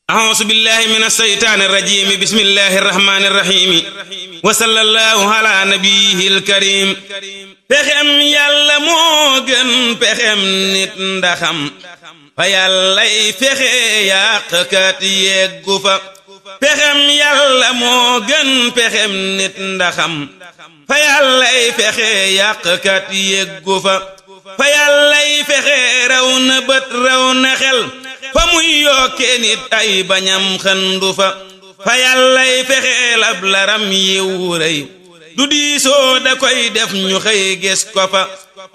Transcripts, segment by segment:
أعوذ بالله من الشيطان الرجيم بسم الله الرحمن الرحيم وصلى الله على نبيه الكريم pexem yàlla moo gën pexem nit ndaxam fa yàllay fexe yàqkat yeggu fa pexem yàlla moo gën pexem nit ndaxam fa yàllay fexe yàqkat yeggu fa fa yàllay fexe raw na bët raw na xel fa muy yokkee nit ay bañam xëndu fa fa yàllay fexeel ab laram yiw rëy du diisoo da koy def ñu xëy gis ko fa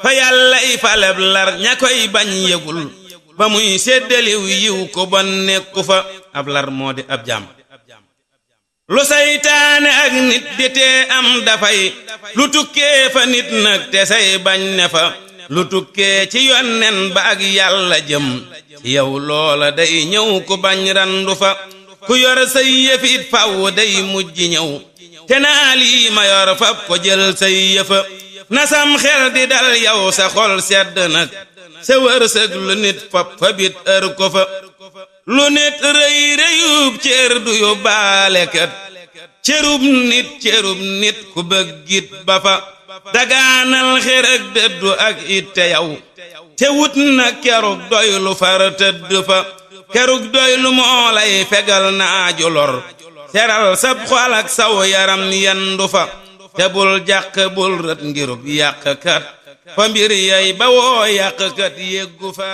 fa yàllay falab lar ña koy bañ yëgul ba muy séddaliw yiw ko bon nekku fa ab lar moo di ab jaam lu saytaane ak nit di tee am dafay lu tukkee fa nit nag te say bañ ne fa lu tukkee ci yonnen ba ak yàlla jëm ci yow loola day ñëw ku bañ randu fa ku yor say yëfit faw day mujj ñëw te naa lii ma yor fab ko jël say yëfa na sam xel di dal yow sa xol sedd nag sa wërsëg lu nit fab fa bit ër ko fa lu nit rëy rëyub cër du yóbbaale kat cërub nit ku bëggit ba fa dagaanal xër ak dëddu ak itte yow te wut na kerug doy lu far tëdd fa kerug doy lu moo lay fegal naaju lor teral sab xol ak saw yaram yendu fa te bul jàq bul rët ngirub yàqkat fa mbir yay ba woo yàqkat yeggu fa